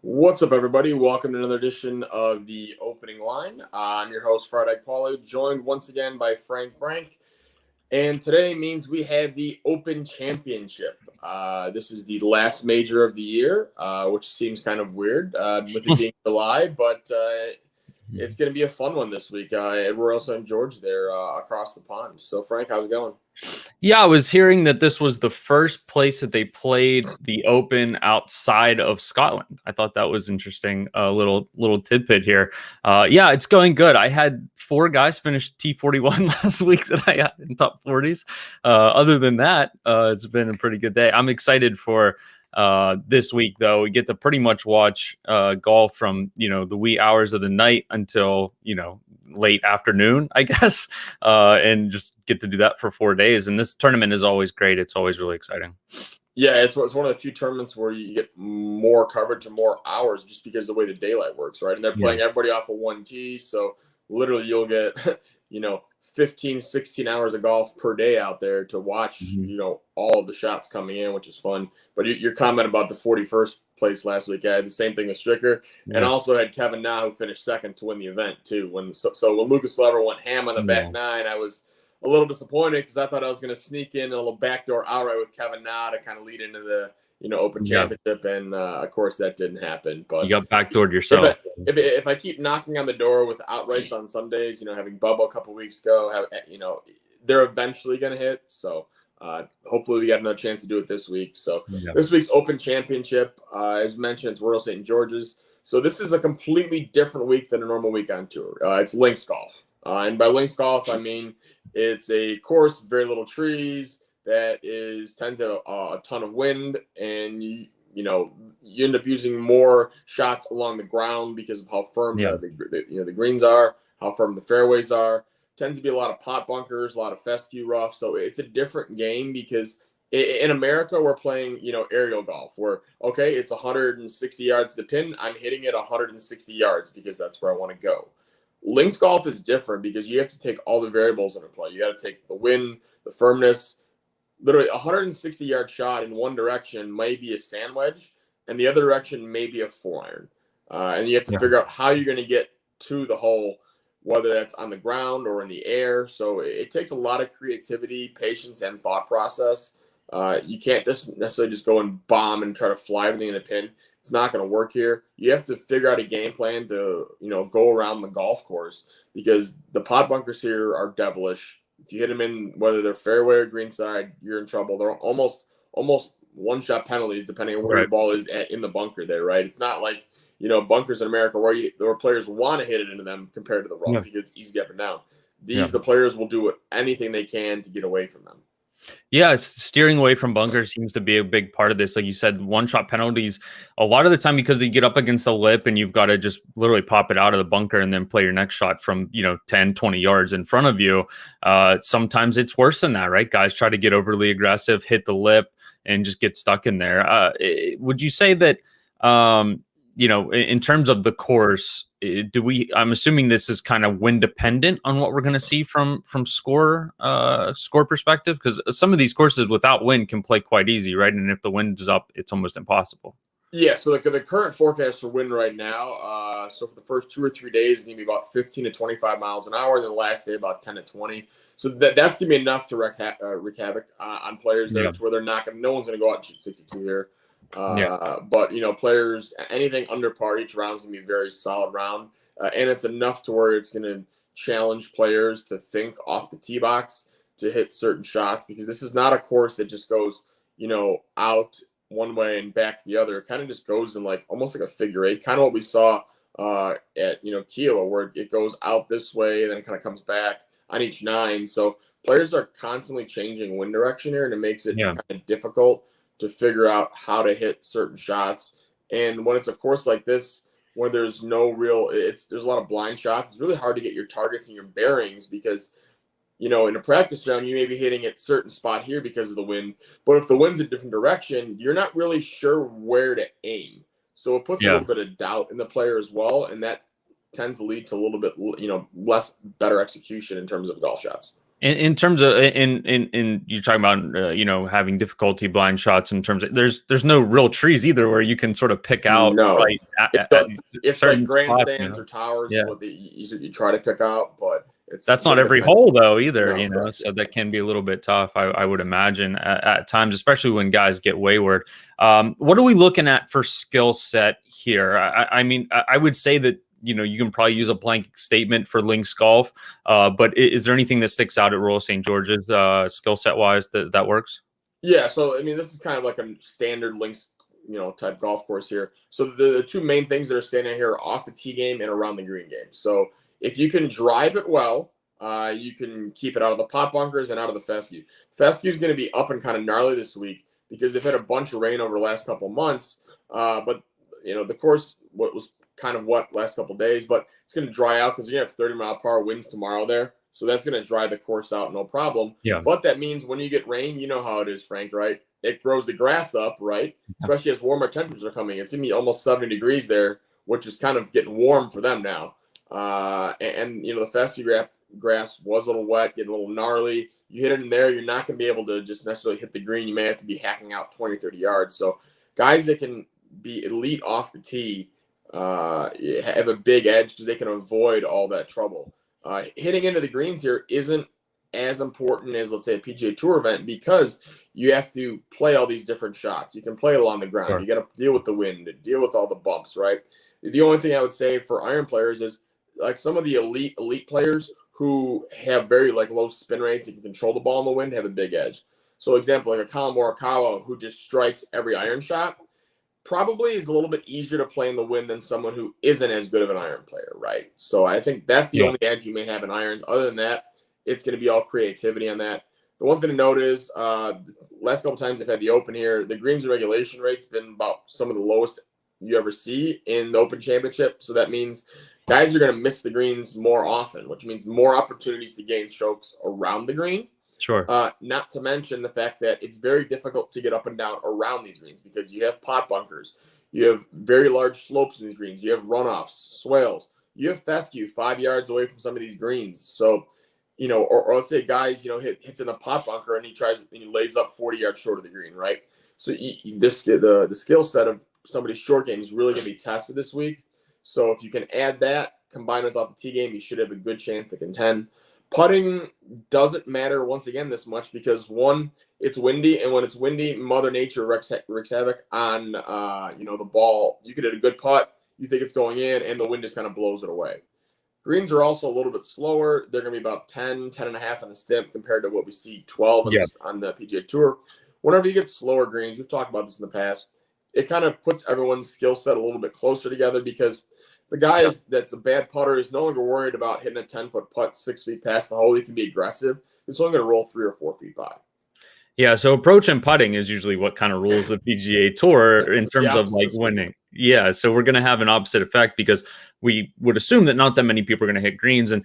What's up, everybody? Welcome to another edition of the Opening Line. I'm your host, Paulie, joined once again by Frank Brank. And today means we have the Open Championship. This is the last major of the year, which seems kind of weird with it being July, but it's going to be a fun one this week at Royal St. George there across the pond. So, Frank, how's it going? Yeah, I was hearing that this was the first place that they played the Open outside of Scotland. I thought that was interesting. A little tidbit here. Yeah, it's going good. I had 4 guys finish T41 last week that I had in top 40s. Other than that, it's been a pretty good day. I'm excited for this week, though. We get to pretty much watch golf from the wee hours of the night until late afternoon, I guess, and just get to do that for 4 days. And this tournament is always great. It's always really exciting. Yeah, it's one of the few tournaments where you get more coverage and more hours just because of the way the daylight works, right? And they're playing everybody off of one tee, so literally you'll get 15, 16 hours of golf per day out there to watch, all of the shots coming in, which is fun. But your comment about the 41st place last week, I had the same thing with Stricker, and also had Kevin Na, who finished second to win the event too. When Lucas Glover went ham on the back nine, I was a little disappointed because I thought I was going to sneak in a little backdoor outright with Kevin Na to kind of lead into the Open Championship, and of course that didn't happen. But you got backdoored yourself. If I keep knocking on the door with outrights on Sundays, having Bubba a couple weeks ago, they're eventually going to hit. So hopefully we got another chance to do it this week. So this week's Open Championship, as mentioned, it's Royal St. George's. So this is a completely different week than a normal week on tour. It's links golf. And by links golf, I mean it's a course with very little trees that tends to have a ton of wind, and you end up using more shots along the ground because of how firm the greens are, how firm the fairways are. Tends to be a lot of pot bunkers, a lot of fescue rough. So it's a different game because in America we're playing aerial golf where it's 160 yards to the pin. I'm hitting it 160 yards because that's where I want to go. Links golf is different because you have to take all the variables into play. You got to take the wind, the firmness. Literally, a 160-yard shot in one direction may be a sand wedge, and the other direction may be a 4-iron. And you have to figure out how you're going to get to the hole, whether that's on the ground or in the air. So it takes a lot of creativity, patience, and thought process. You can't just necessarily just go and bomb and try to fly everything in a pin. It's not going to work here. You have to figure out a game plan to, go around the golf course because the pot bunkers here are devilish. If you hit them in, whether they're fairway or greenside, you're in trouble. They're almost one-shot penalties depending on where your ball is in the bunker there, right? It's not like, bunkers in America where players want to hit it into them compared to the rough because it's easy to get up and down. The players will do anything they can to get away from them. Yeah, it's steering away from bunkers seems to be a big part of this. Like you said, one-shot penalties, a lot of the time because you get up against the lip and you've got to just literally pop it out of the bunker and then play your next shot from, 10, 20 yards in front of you. Sometimes it's worse than that, right? Guys try to get overly aggressive, hit the lip, and just get stuck in there. Would you say that, in terms of the course, I'm assuming this is kind of wind dependent on what we're going to see from score perspective, because some of these courses without wind can play quite easy, right? And if the wind is up, it's almost impossible. Yeah, so the current forecast for wind right now, so for the first 2 or 3 days, it's going to be about 15 to 25 miles an hour, and then the last day about 10 to 20. So that's going to be enough to wreak havoc on players there to where no one's going to go out and shoot 62 here. But players, anything under par each round is going to be a very solid round, and it's enough to where it's going to challenge players to think off the tee box to hit certain shots, because this is not a course that just goes out one way and back the other. It kind of just goes in almost like a figure eight, kind of what we saw at Kiowa, where it goes out this way and then it kind of comes back on each 9. So players are constantly changing wind direction here, and it makes it kind of difficult to figure out how to hit certain shots. And when it's a course like this, where there's there's a lot of blind shots, it's really hard to get your targets and your bearings because, in a practice round, you may be hitting at a certain spot here because of the wind. But if the wind's a different direction, you're not really sure where to aim. So it puts a little bit of doubt in the player as well. And that tends to lead to a little bit, better execution in terms of golf shots. In terms of in you're talking about having difficulty blind shots in terms of there's no real trees either where you can sort of pick out No, right at it's like certain spots, grandstands or towers is Yeah. what you try to pick out, but That's not every hole though either, No, correct. so that can be a little bit tough. I would imagine at times, especially when guys get wayward. What are we looking at for skill set here? I mean, I would say that you can probably use a blanket statement for links golf, but is there anything that sticks out at Royal St. George's skill set wise that works? Yeah, so I mean, this is kind of like a standard links, type golf course here. So the two main things that are standing out here are off the tee game and around the green game. So if you can drive it well, you can keep it out of the pot bunkers and out of the fescue. Fescue is going to be up and kind of gnarly this week because they've had a bunch of rain over the last couple of months. But the course was kind of wet last couple of days, but it's going to dry out because you have 30-mile-per-hour winds tomorrow there. So that's going to dry the course out, no problem. Yeah. But that means when you get rain, you know how it is, Frank, right? It grows the grass up, right? Especially as warmer temperatures are coming. It's going to be almost 70 degrees there, which is kind of getting warm for them now. The fescue grass was a little wet, getting a little gnarly. You hit it in there, you're not going to be able to just necessarily hit the green. You may have to be hacking out 20, 30 yards. So guys that can be elite off the tee have a big edge because they can avoid all that trouble. Hitting into the greens here isn't as important as, let's say, a PGA Tour event because you have to play all these different shots. You can play it along the ground. Sure. You got to deal with the wind, deal with all the bumps, right? The only thing I would say for iron players is like some of the elite players who have very low spin rates and can control the ball in the wind have a big edge. So, example, like a Colin Morikawa who just strikes every iron shot probably is a little bit easier to play in the wind than someone who isn't as good of an iron player, right? So I think that's the only edge you may have in irons. Other than that, it's going to be all creativity on that. The one thing to note is last couple times I've had the Open here, the greens and regulation rate's been about some of the lowest you ever see in the Open Championship. So that means guys are going to miss the greens more often, which means more opportunities to gain strokes around the green. Sure. Not to mention the fact that it's very difficult to get up and down around these greens because you have pot bunkers, you have very large slopes in these greens, you have runoffs, swales, you have fescue 5 yards away from some of these greens. So, or let's say guys, hits in the pot bunker and he lays up 40 yards short of the green, right? So the skill set of somebody's short game is really going to be tested this week. So if you can add that, combine with off the tee game, you should have a good chance to contend. Putting doesn't matter once again this much because one, it's windy, and when it's windy, Mother Nature wreaks havoc on the ball. You could hit a good putt, you think it's going in, and the wind just kind of blows it away. Greens are also a little bit slower. They're going to be about 10 and a half on the stimp compared to what we see 12 on the PGA Tour. Whenever you get slower greens, we've talked about this in the past, it kind of puts everyone's skill set a little bit closer together because the guy that's a bad putter is no longer worried about hitting a 10-foot putt 6 feet past the hole. He can be aggressive. It's only going to roll 3 or 4 feet by. Yeah, so approach and putting is usually what kind of rules the PGA Tour in terms of winning. Yeah, so we're going to have an opposite effect because we would assume that not that many people are going to hit greens. And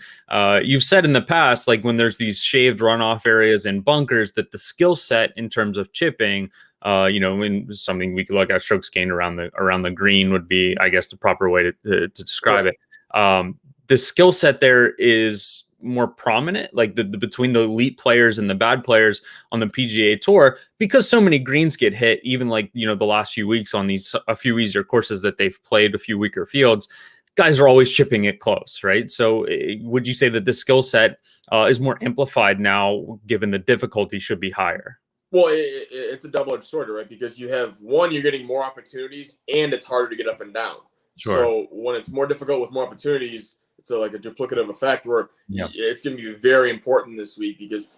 you've said in the past, when there's these shaved runoff areas and bunkers, that the skill set in terms of chipping, in something we could look at strokes gained around the green would be, I guess, the proper way to describe it. The skill set there is more prominent, between the elite players and the bad players on the PGA Tour, because so many greens get hit, even the last few weeks on a few easier courses that they've played, a few weaker fields, guys are always chipping it close, right? So would you say that the skill set is more amplified now, given the difficulty should be higher? Well, it's a double-edged sword, right? Because you have one, you're getting more opportunities, and it's harder to get up and down. Sure. So when it's more difficult with more opportunities, it's a duplicative effect where it's going to be very important this week because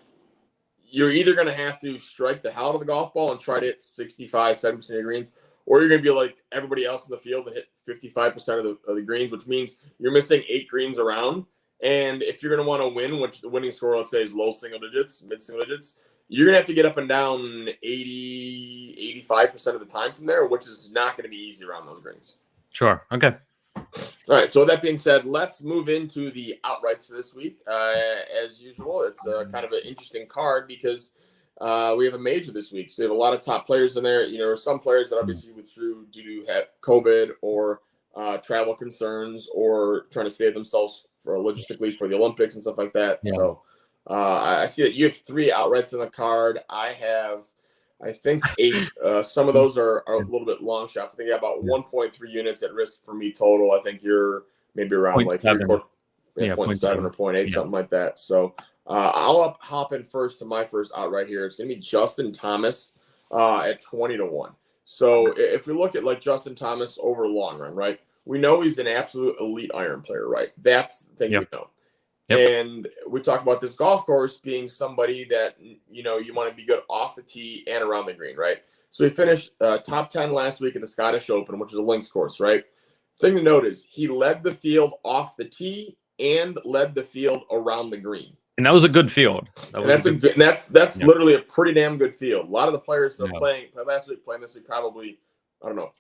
you're either going to have to strike the hell out of the golf ball and try to hit 65, 70% of your greens, or you're going to be like everybody else in the field and hit 55% of the greens, which means you're missing 8 greens around. And if you're going to want to win, which the winning score, let's say, is low single digits, mid single digits, you're going to have to get up and down 80, 85% of the time from there, which is not going to be easy around those greens. Sure. Okay. All right. So with that being said, let's move into the outrights for this week. As usual, it's kind of an interesting card because we have a major this week. So we have a lot of top players in there. There are some players that obviously withdrew due to COVID or travel concerns or trying to save themselves for logistically for the Olympics and stuff like that. Yeah. So I see that you have 3 outrights in the card. I have, I think, 8. Some of those are a little bit long shots. I think I have about 1.3 units at risk for me total. I think you're maybe around like 0.7 or 0.8, something like that. So I'll hop in first to my first outright here. It's going to be Justin Thomas at 20-1. So if we look at like Justin Thomas over long run, right? We know he's an absolute elite iron player, right? That's the thing we know. And we talk about this golf course being somebody that, you know, you want to be good off the tee and around the green, right? So he finished top 10 last week at the Scottish Open, which is a links course, right? Thing to note is he led the field off the tee and led the field around the green. And that was a good field. That's literally a pretty damn good field. A lot of the players that playing last week, playing this week, probably, I don't know,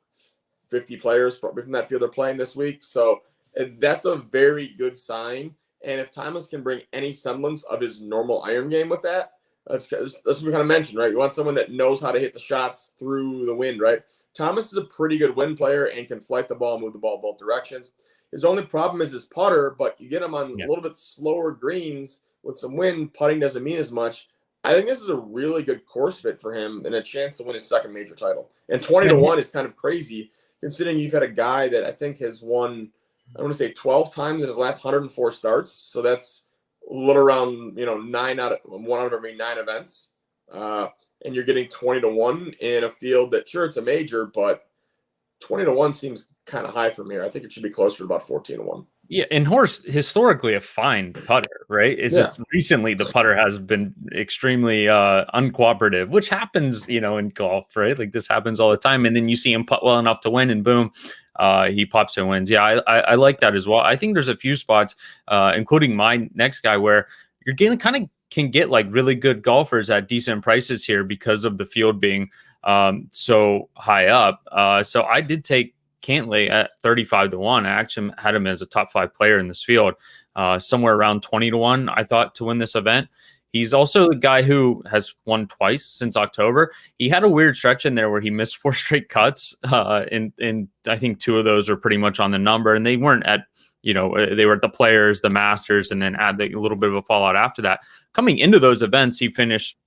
50 players probably from that field are playing this week. So that's a very good sign. And if Thomas can bring any semblance of his normal iron game with that, that's what we kind of mentioned, right? You want someone that knows how to hit the shots through the wind, right? Thomas is a pretty good wind player and can flight the ball, move the ball both directions. His only problem is his putter, but you get him on a little bit slower greens with some wind, putting doesn't mean as much. I think this is a really good course fit for him and a chance to win his second major title. And 20-1 is kind of crazy considering you've had a guy that I think has won, I want to say 12 times in his last 104 starts. So that's a little around, 1 out of every 9 events. And you're getting 20-1 in a field that, sure, it's a major, but 20-1 seems kind of high from here. I think it should be closer to about 14-1. Yeah, and Horse historically a fine putter, right? It's just recently the putter has been extremely uncooperative, which happens, in golf, right? Like this happens all the time, and then you see him putt well enough to win, and boom, he pops and wins. Yeah, I like that as well. I think there's a few spots, including my next guy, where you're getting kind of can get like really good golfers at decent prices here because of the field being so high up. So I did take Cantlay at 35-1. I actually had him as a top 5 player in this field, somewhere around 20-1, I thought, to win this event. He's also a guy who has won twice since October. He had a weird stretch in there where he missed 4 straight cuts, and I think 2 of those were pretty much on the number, and they weren't at, they were at the Players, the Masters, and then had a little bit of a fallout after that. Coming into those events, he finished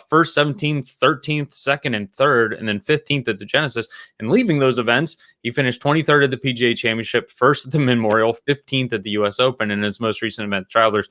first, 17th, 13th, 2nd, and 3rd, and then 15th at the Genesis. And leaving those events, he finished 23rd at the PGA Championship, 1st at the Memorial, 15th at the U.S. Open, and his most recent event, Travelers,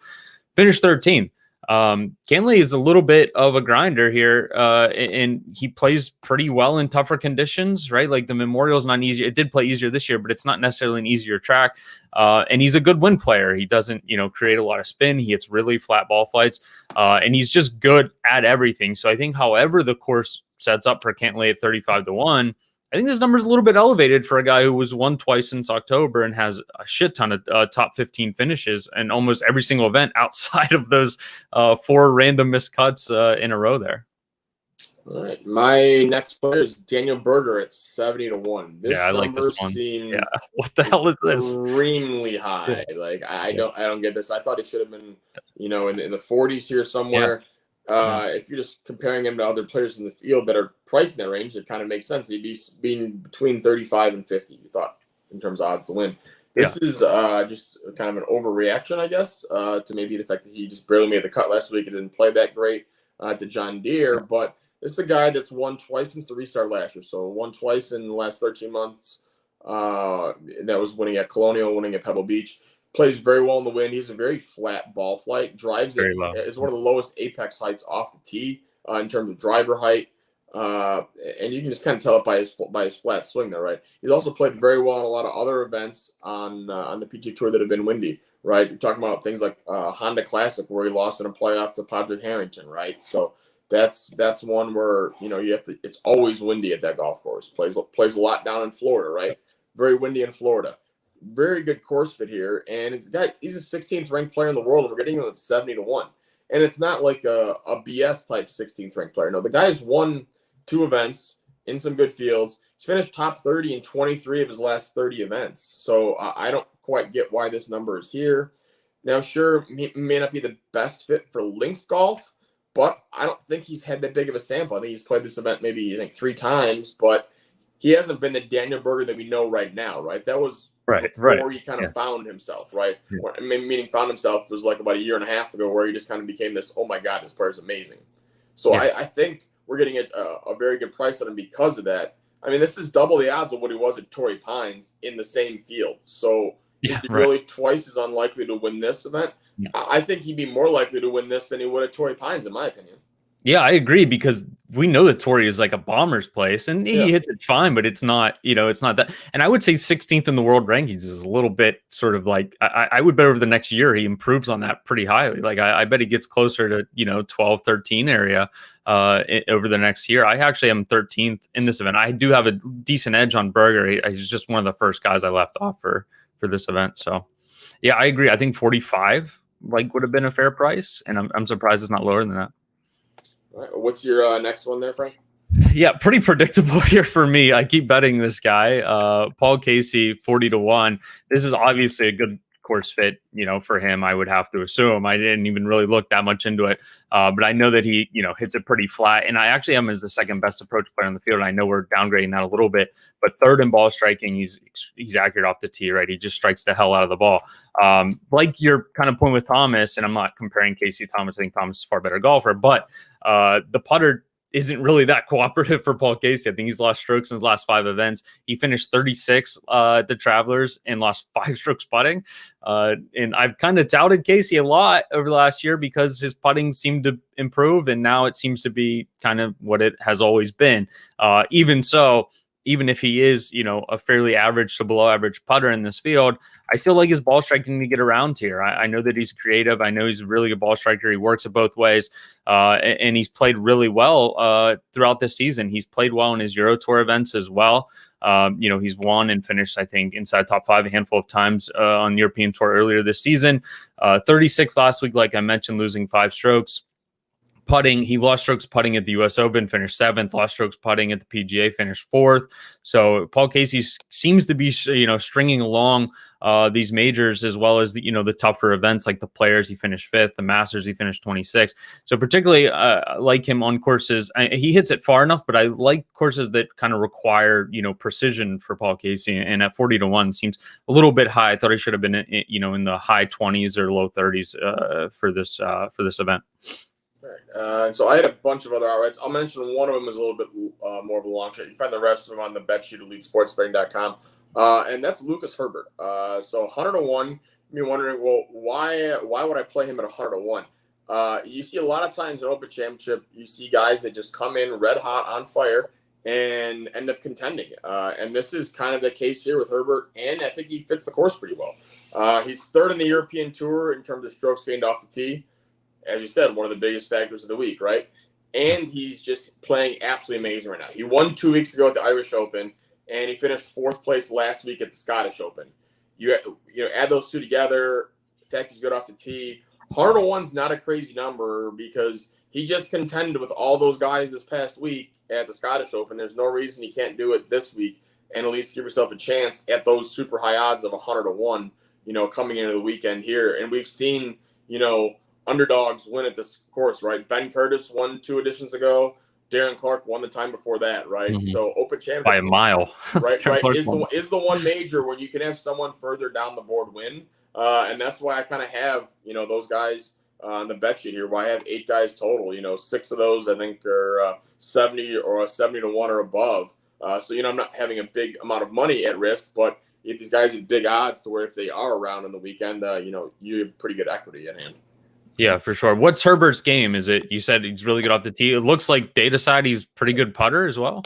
finished 13th. Cantlay is a little bit of a grinder here, and he plays pretty well in tougher conditions, right? Like the Memorial is not easy. It did play easier this year, but it's not necessarily an easier track. And he's a good wind player. He doesn't, create a lot of spin. He hits really flat ball flights, and he's just good at everything. So I think however the course sets up for Cantlay at 35-1, I think this number is a little bit elevated for a guy who was won twice since October and has a shit ton of top 15 finishes and almost every single event outside of those 4 random missed cuts in a row there. All right. My next player is Daniel Berger at 70-1. This I like this one. Yeah. What the hell is this? Extremely high. Like I don't get this. I thought it should have been, in the 40s here somewhere. If you're just comparing him to other players in the field that are priced in that range, it kind of makes sense. He'd be being between 35 and 50, you thought, in terms of odds to win. This is just kind of an overreaction, I guess, to maybe the fact that he just barely made the cut last week and didn't play that great to John Deere. But this is a guy that's won twice since the restart last year. So won twice in the last 13 months. That was winning at Colonial, winning at Pebble Beach. Plays very well in the wind. He's a very flat ball flight. Drives it is one of the lowest apex heights off the tee in terms of driver height. And you can just kind of tell it by his flat swing there, right? He's also played very well in a lot of other events on the PGA Tour that have been windy, right? You're talking about things like Honda Classic where he lost in a playoff to Padraig Harrington, right? So that's one where you have to. It's always windy at that golf course. Plays a lot down in Florida, right? Very windy in Florida. Very good course fit here, and he's a 16th ranked player in the world, and we're getting him at 70-1. And it's not like a BS type 16th ranked player. No, the guy's won 2 events in some good fields. He's finished top 30 in 23 of his last 30 events. So I don't quite get why this number is here. Now, sure, he may not be the best fit for links golf, but I don't think he's had that big of a sample. I think he's played this event maybe 3 times, but he hasn't been the Daniel Berger that we know right now, right? That was before he kind of found himself, right? Meaning found himself was like about a year and a half ago, where he just kind of became this, oh my God, this player's amazing. So I think we're getting a very good price on him because of that. I mean, this is double the odds of what he was at Torrey Pines in the same field. So is he really twice as unlikely to win this event? I think he'd be more likely to win this than he would at Torrey Pines, in my opinion. Yeah, I agree, because we know that Torrey is like a bomber's place, and he hits it fine, but it's not, it's not that. And I would say 16th in the world rankings is a little bit sort of like, I would bet over the next year he improves on that pretty highly. Like I bet he gets closer to, 12, 13 area over the next year. I actually am 13th in this event. I do have a decent edge on Berger. He's just one of the first guys I left off for this event. So yeah, I agree. I think 45 would have been a fair price, and I'm surprised it's not lower than that. All right, what's your next one there, Frank? Yeah, pretty predictable here for me. I keep betting this guy, Paul Casey, 40-1. This is obviously a good course fit, for him, I would have to assume. I didn't even really look that much into it, but I know that he, hits it pretty flat. And I actually have him as the second best approach player on the field. And I know we're downgrading that a little bit, but third in ball striking, he's accurate off the tee, right? He just strikes the hell out of the ball. Like your kind of point with Thomas, and I'm not comparing Casey to Thomas. I think Thomas is a far better golfer, but the putter isn't really that cooperative for Paul Casey. I think he's lost strokes in his last 5 events. He finished 36 at the Travelers and lost 5 strokes putting. And I've kind of touted Casey a lot over the last year because his putting seemed to improve, and now it seems to be kind of what it has always been. Even so, even if he is, a fairly average to below average putter in this field, I still like his ball striking to get around here. I know that he's creative. I know he's a really good ball striker. He works it both ways, and he's played really well throughout this season. He's played well in his Euro Tour events as well. He's won and finished, I think, inside top 5 a handful of times on the European Tour earlier this season. 36 last week, like I mentioned, losing 5 strokes. Putting, he lost strokes putting at the U.S. Open, finished 7th. Lost strokes putting at the PGA, finished 4th. So Paul Casey seems to be, stringing along these majors, as well as the tougher events like the Players. He finished 5th. The Masters, he finished 26th. So particularly like him on courses, he hits it far enough, but I like courses that kind of require precision for Paul Casey. And at 40-1 seems a little bit high. I thought he should have been in the high 20s or low 30s for this event. So I had a bunch of other outrights. I'll mention one of them is a little bit more of a long shot. You can find the rest of them on the bet sheet at leadsportsbetting.com. And that's Lucas Herbert. So 100-1. You're wondering, well, why would I play him at 100-1? You see a lot of times in Open Championship, you see guys that just come in red hot on fire and end up contending. And this is kind of the case here with Herbert, and I think he fits the course pretty well. He's 3rd in the European Tour in terms of strokes gained off the tee. As you said, one of the biggest factors of the week, right? And he's just playing absolutely amazing right now. He won 2 weeks ago at the Irish Open, and he finished 4th place last week at the Scottish Open. You add those two together, the fact he's good off the tee. 100-1's not a crazy number because he just contended with all those guys this past week at the Scottish Open. There's no reason he can't do it this week and at least give yourself a chance at those super high odds of 100-1, coming into the weekend here. And we've seen, underdogs win at this course, right? Ben Curtis won 2 editions ago. Darren Clark won the time before that, right? Mm-hmm. So Open Championship by a mile, right? Is the one major where you can have someone further down the board win, and that's why I kind of have those guys on the bet sheet here. Why I have 8 guys total. 6 of those I think are 70 or 70-1 or above. So I'm not having a big amount of money at risk, but if these guys at big odds to where if they are around on the weekend, you have pretty good equity at hand. Yeah, for sure. What's Herbert's game? Is it, you said he's really good off the tee. It looks like data side, he's pretty good putter as well.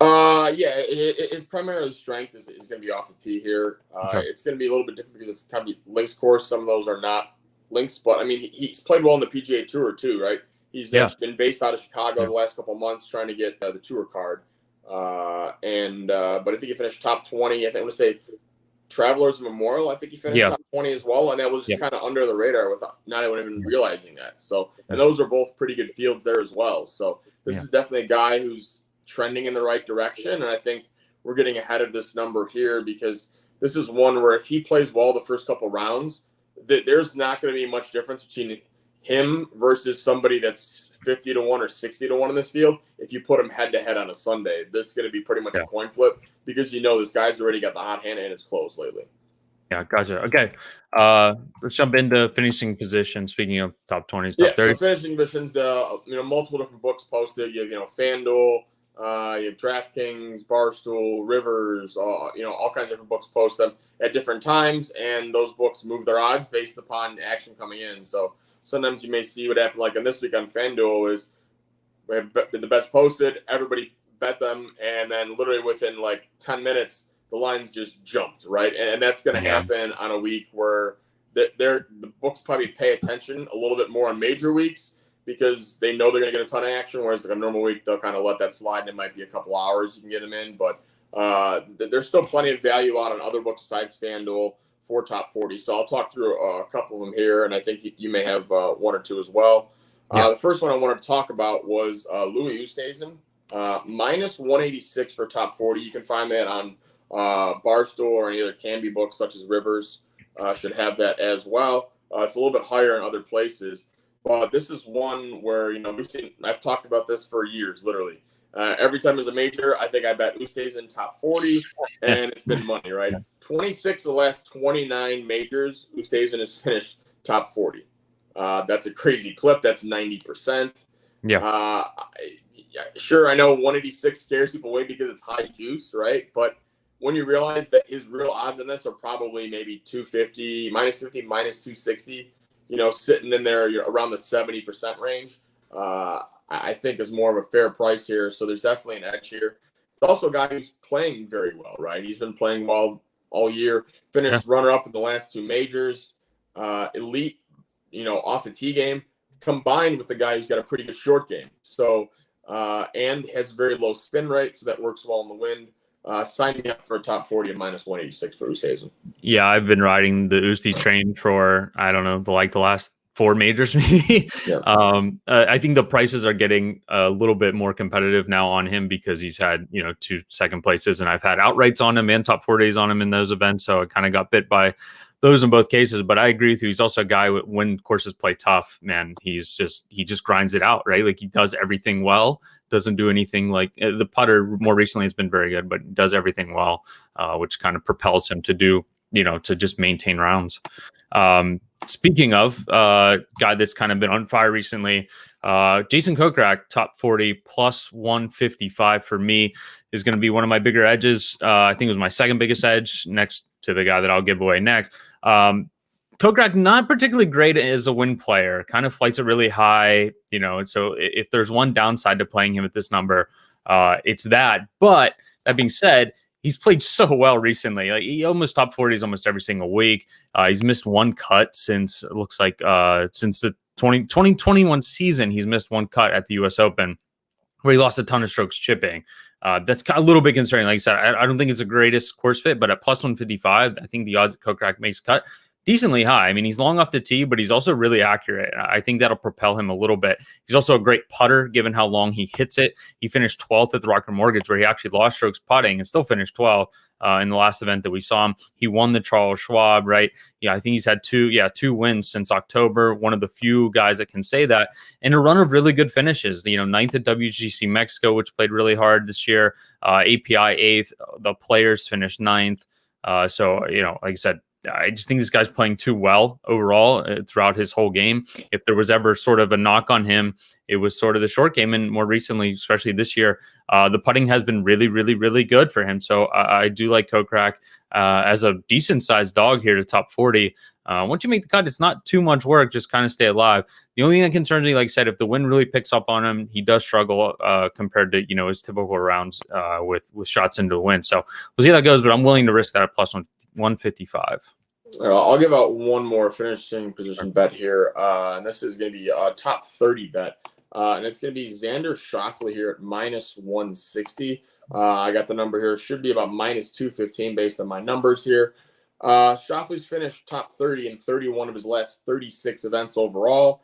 Yeah, his primary strength is going to be off the tee here. Okay. It's going to be a little bit different because it's kind of links course. Some of those are not links, but I mean, he's played well on the PGA Tour too, right? He's been based out of Chicago the last couple of months trying to get the tour card. But I think he finished top 20. I want to say Travelers Memorial, I think he finished top 20 as well, and that was just kind of under the radar without not anyone even realizing that. So, and those are both pretty good fields there as well. So this is definitely a guy who's trending in the right direction, and I think we're getting ahead of this number here because this is one where if he plays well the first couple rounds, there's not going to be much difference between him versus somebody that's 50 to 1 or 60 to 1 in this field, if you put him head to head on a Sunday, that's going to be pretty much a coin flip because this guy's already got the hot hand and it's close lately. Yeah, gotcha. Okay. Let's jump into finishing position. Speaking of top 20s, top 30. So finishing positions, multiple different books posted. You have, FanDuel, you have DraftKings, Barstool, Rivers, all kinds of different books post them at different times, and those books move their odds based upon action coming in. So sometimes you may see what happened, like on this week on FanDuel, is we have the best posted, everybody bet them, and then literally within like 10 minutes, the lines just jumped, right? And that's going to happen on a week where the books probably pay attention a little bit more on major weeks because they know they're going to get a ton of action, whereas like a normal week, they'll kind of let that slide, and it might be a couple hours you can get them in. But there's still plenty of value out on other books besides FanDuel for top 40. So I'll talk through a couple of them here, and I think you may have one or two as well. The first one I wanted to talk about was Louis Oosthuizen, minus 186 for top 40. You can find that on Barstool or any other Canby books such as Rivers should have that as well. It's a little bit higher in other places, but this is one where I've talked about this for years, literally. Every time there's a major, I think I bet Oosthuizen top 40, and it's been money, right? 26 of the last 29 majors, Oosthuizen has finished top 40. That's a crazy clip. That's 90%. Yeah. Sure, I know 186 scares people away because it's high juice, right? But when you realize that his real odds on this are probably maybe 250, minus 50, minus 260, sitting in there around the 70% range, I think is more of a fair price here. So there's definitely an edge here. It's also a guy who's playing very well, right? He's been playing well all year, finished runner-up in the last two majors, elite, off the tee game, combined with the guy who's got a pretty good short game. So, and has very low spin rate, so that works well in the wind. Sign me up for a top 40 at minus 186 for Oosthuizen. Yeah, I've been riding the Oosty train for, I don't know, the last four majors maybe. I think the prices are getting a little bit more competitive now on him because he's had, 2 second places, and I've had outrights on him and top 4 days on him in those events. So I kind of got bit by those in both cases, but I agree with you. He's also a guy when courses play tough, man, he just grinds it out, right? Like he does everything well, doesn't do anything like the putter more recently has been very good, but does everything well, which kind of propels him to do, to just maintain rounds. Speaking of guy that's kind of been on fire recently, Jason Kokrak, top 40 plus 155 for me is going to be one of my bigger edges. I think it was my second biggest edge next to the guy that I'll give away next. Kokrak, not particularly great as a win player, kind of flights it really high, and so if there's one downside to playing him at this number, it's that. But that being said, he's played so well recently. Like he almost top 40s almost every single week. He's missed one cut since it looks like since the 2021 season, he's missed one cut at the US Open where he lost a ton of strokes chipping. That's a little bit concerning. Like I said, I don't think it's the greatest course fit, but at plus 155, I think the odds that Kokrak makes cut decently high. I mean, he's long off the tee, but he's also really accurate. I think that'll propel him a little bit. He's also a great putter, given how long he hits it. He finished 12th at the Rocket Mortgage, where he actually lost strokes putting and still finished 12th in the last event that we saw him. He won the Charles Schwab, right? Yeah, I think he's had two wins since October. One of the few guys that can say that. And a run of really good finishes. 9th at WGC Mexico, which played really hard this year. API 8th. The Players finished 9th. So, like I said, I just think this guy's playing too well overall throughout his whole game. If there was ever sort of a knock on him, it was sort of the short game. And more recently, especially this year, the putting has been really, really, really good for him. So I do like Kokrak as a decent sized dog here to top 40. Once you make the cut, it's not too much work. Just kind of stay alive. The only thing that concerns me, like I said, if the wind really picks up on him, he does struggle compared to his typical rounds with shots into the wind. So we'll see how that goes. But I'm willing to risk that at plus 155. I'll give out one more finishing position bet here, and this is going to be a top 30 bet, and it's going to be Xander Schauffele here at minus 160. I got the number here. It should be about minus 215 based on my numbers here. Schauffele's finished top 30 in 31 of his last 36 events overall,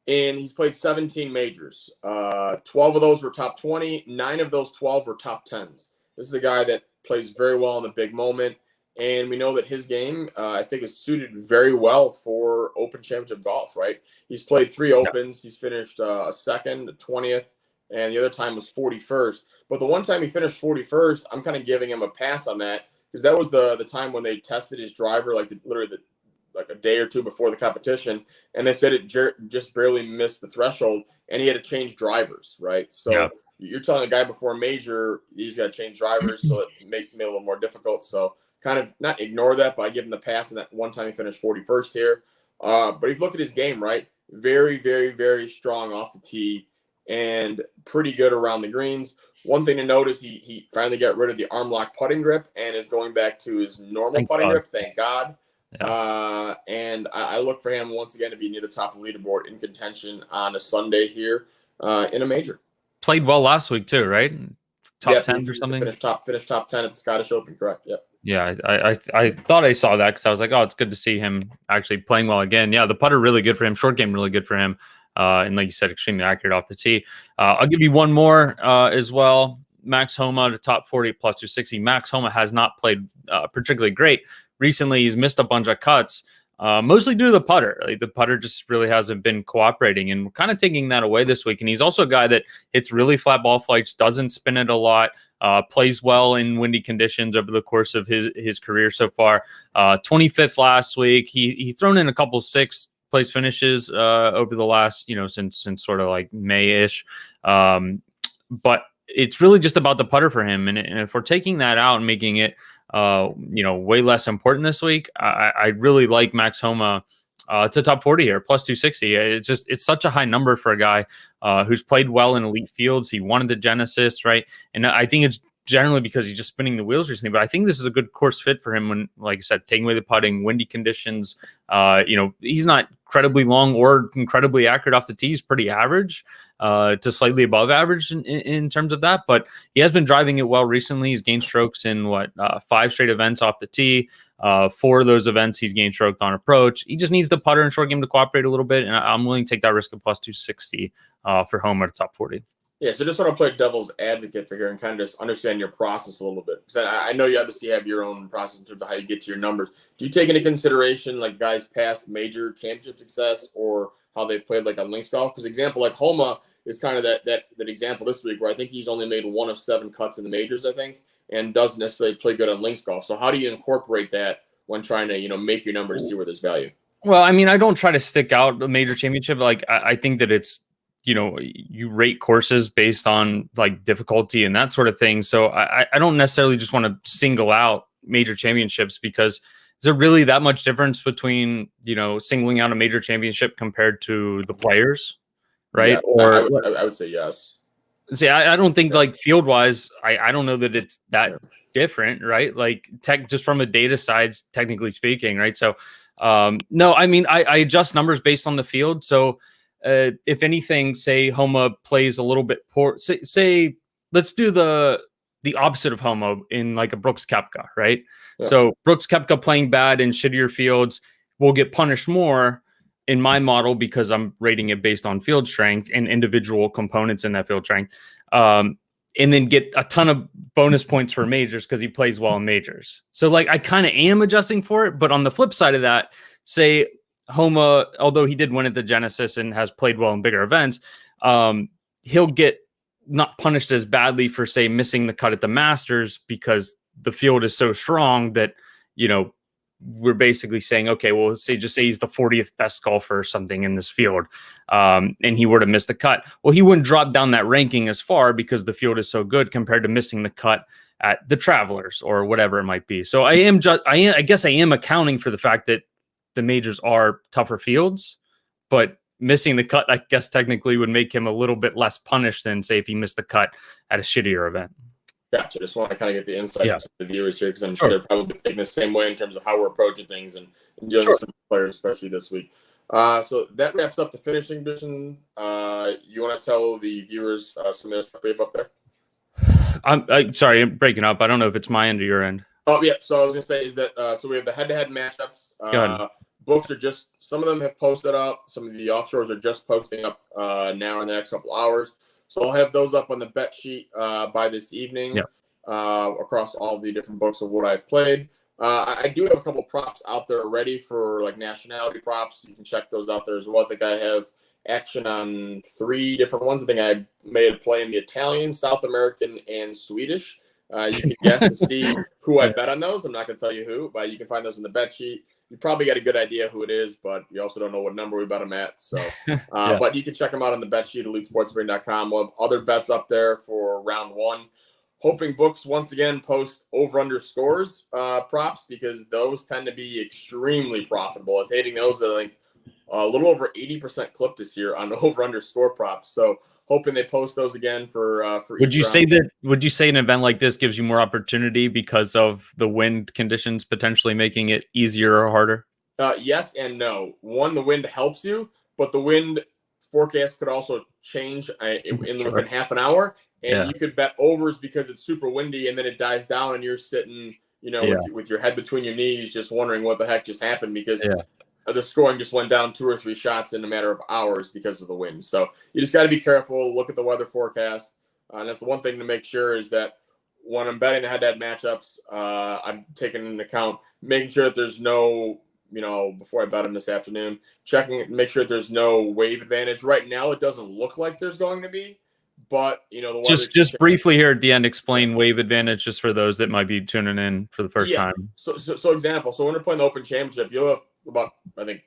and he's played 17 majors. 12 of those were top 20. 9 of those 12 were top 10s. This is a guy that plays very well in the big moment. And we know that his game, I think, is suited very well for Open Championship golf, right? He's played 3 Opens. He's finished a second, a 20th, and the other time was 41st. But the one time he finished 41st, I'm kind of giving him a pass on that because that was the time when they tested his driver, like a day or two before the competition, and they said it just barely missed the threshold, and he had to change drivers, right? So you're telling a guy before a major he's got to change drivers, so it make it a little more difficult. So kind of not ignore that, but I give him the pass. And that one time he finished 41st here. But if you look at his game, right, very, very, very strong off the tee and pretty good around the greens. One thing to notice, he finally got rid of the arm lock putting grip and is going back to his normal putting grip. Thank God. Yeah. And I look for him once again to be near the top of the leaderboard in contention on a Sunday here in a major. Played well last week too, right? Top 10 or something. Finished top 10 at the Scottish Open, correct? Yep. Yeah, I thought I saw that because I was like, oh, it's good to see him actually playing well again. Yeah, the putter really good for him. Short game really good for him. And like you said, extremely accurate off the tee. I'll give you one more as well. Max Homa to top 40 plus 260. Max Homa has not played particularly great. Recently, he's missed a bunch of cuts, mostly due to the putter. Like the putter just really hasn't been cooperating, and we're kind of taking that away this week. And he's also a guy that hits really flat ball flights, doesn't spin it a lot, plays well in windy conditions over the course of his career so far. 25th last week. He's thrown in a couple 6th place finishes over the last, since sort of like May-ish. But it's really just about the putter for him. And if we're taking that out and making it way less important this week, I really like Max Homa. It's a top 40 here, plus 260. It's such a high number for a guy who's played well in elite fields. He wanted the Genesis, right? And I think it's generally because he's just spinning the wheels recently, but I think this is a good course fit for him when, like I said, taking away the putting, windy conditions. He's not incredibly long or incredibly accurate off the tee. He's pretty average to slightly above average in terms of that, but he has been driving it well recently. He's gained strokes in 5 straight events off the tee. 4 of those events he's gained stroked on approach. He just needs the putter and short game to cooperate a little bit, and I'm willing to take that risk of plus 260 for Homa to top 40. Yeah, so just want to play devil's advocate for here and kind of just understand your process a little bit. Because I know you obviously have your own process in terms of how you get to your numbers. Do you take into consideration like guys' past major championship success or how they've played like on links golf? Because example like Homa is kind of that example this week where I think he's only made 1 of 7 cuts in the majors, I think, and doesn't necessarily play good on links golf. So how do you incorporate that when trying to make your numbers see where there's value? Well, I mean, I don't try to stick out a major championship. Like I think that it's you rate courses based on like difficulty and that sort of thing. So I don't necessarily just want to single out major championships because is there really that much difference between, singling out a major championship compared to the players, right? Yeah, or I would say yes. See, I don't think like field wise, I don't know that it's that different, right? Like just from a data side, technically speaking, right? So no, I mean, I adjust numbers based on the field. So if anything, say Homa plays a little bit poor, say let's do the opposite of Homa in like a Brooks Koepka, right? Yeah. So Brooks Koepka playing bad in shittier fields will get punished more in my model because I'm rating it based on field strength and individual components in that field strength. And then get a ton of bonus points for majors because he plays well in majors. So like I kind of am adjusting for it, but on the flip side of that, say Homa, although he did win at the Genesis and has played well in bigger events, he'll get not punished as badly for, say, missing the cut at the Masters because the field is so strong that, we're basically saying, okay, well, say he's the 40th best golfer or something in this field, and he were to miss the cut. Well, he wouldn't drop down that ranking as far because the field is so good compared to missing the cut at the Travelers or whatever it might be. So I guess I am accounting for the fact that the majors are tougher fields, but missing the cut, I guess technically would make him a little bit less punished than say if he missed the cut at a shittier event. Gotcha. Just want to kind of get the insight to the viewers here because I'm sure they're probably thinking the same way in terms of how we're approaching things and dealing with some players, especially this week. So that wraps up the finishing edition. You want to tell the viewers some of the stuff we have up there? I'm sorry, I'm breaking up. I don't know if it's my end or your end. Oh, yeah. So I was going to say is that so we have the head-to-head matchups. Books are just, some of them have posted up. Some of the offshores are just posting up now in the next couple hours. So I'll have those up on the bet sheet by this evening across all the different books of what I've played. I do have a couple props out there ready for like nationality props. You can check those out there as well. I think I have action on 3 different ones. I think I made a play in the Italian, South American, and Swedish. You can guess to see who I bet on those. I'm not going to tell you who, but you can find those in the bet sheet. You probably got a good idea who it is, but you also don't know what number we bet them at. So, but you can check them out on the bet sheet, EliteSportsBetting.com. We'll have other bets up there for round 1. Hoping books once again post over/under scores props, because those tend to be extremely profitable. It's hitting those at like a little over 80% clip this year on over/under score props. So hoping they post those again for would you say that would you say an event like this gives you more opportunity because of the wind conditions potentially making it easier or harder? Yes and no. One, the wind helps you, but the wind forecast could also change within half an hour, and you could bet overs because it's super windy, and then it dies down and you're sitting with your head between your knees just wondering what the heck just happened, because the scoring just went down 2 or 3 shots in a matter of hours because of the wind. So you just got to be careful, look at the weather forecast. And that's the one thing to make sure, is that when I'm betting the head-to-head matchups, I'm taking into account making sure that there's no, before I bet them this afternoon, make sure that there's no wave advantage. Right now, it doesn't look like there's going to be, but the weather just briefly here at the end, explain wave advantage just for those that might be tuning in for the first time. So example, so when we're playing the Open Championship, you'll have about, I think,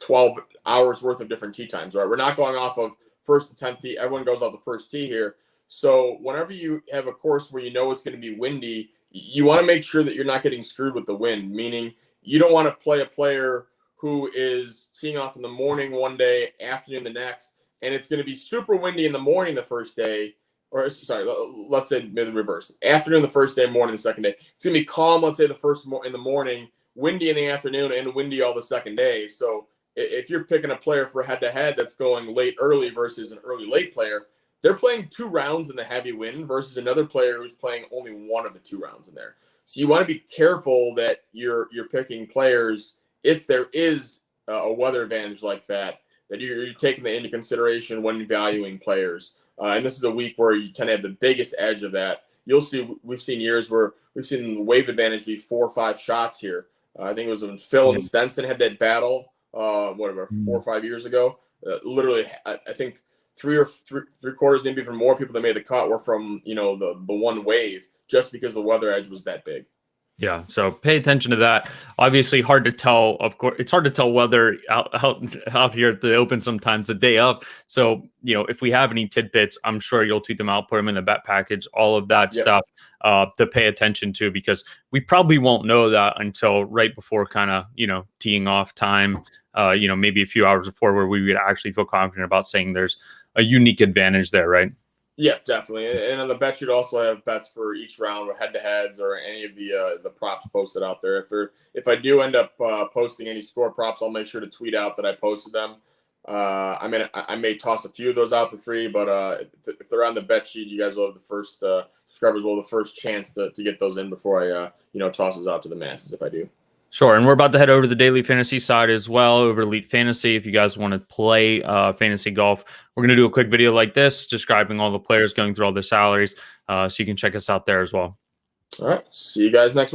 12 hours worth of different tee times, right? We're not going off of first and 10th tee. Everyone goes off the first tee here. So whenever you have a course where it's going to be windy, you want to make sure that you're not getting screwed with the wind, meaning you don't want to play a player who is teeing off in the morning one day, afternoon the next, and it's going to be super windy in the morning the first day, or sorry, let's say maybe reverse. Afternoon the first day, morning the second day. It's going to be calm, let's say in the morning, windy in the afternoon, and windy all the second day. So if you're picking a player for head-to-head that's going late-early versus an early-late player, they're playing 2 rounds in the heavy wind versus another player who's playing only 1 of the 2 rounds in there. So you want to be careful that you're picking players, if there is a weather advantage like that you're taking that into consideration when valuing players. And this is a week where you tend to have the biggest edge of that. You'll see, we've seen years where we've seen the wave advantage be 4 or 5 shots here. I think it was when Phil and Stenson had that battle, 4 or 5 years ago. Literally, I think 3 quarters, maybe even more people that made the cut were from the one wave, just because the weather edge was that big. Yeah, so pay attention to that. Obviously, hard to tell. Of course, it's hard to tell weather out here at the Open sometimes the day of. So, if we have any tidbits, I'm sure you'll tweet them out, put them in the bet package, all of that stuff to pay attention to, because we probably won't know that until right before kind of, teeing off time, maybe a few hours before, where we would actually feel confident about saying there's a unique advantage there, right? Yeah, definitely. And on the bet, you'd also have bets for each round with head-to-heads or any of the props posted out there. If I do end up posting any score props, I'll make sure to tweet out that I posted them. I may toss a few of those out for free, but if they're on the bet sheet, you guys will have the first subscribers will have the first chance to get those in before I toss those out to the masses if I do. Sure, and we're about to head over to the daily fantasy side as well, over Elite Fantasy. If you guys want to play fantasy golf, we're going to do a quick video like this, describing all the players, going through all their salaries, so you can check us out there as well. All right, see you guys next week.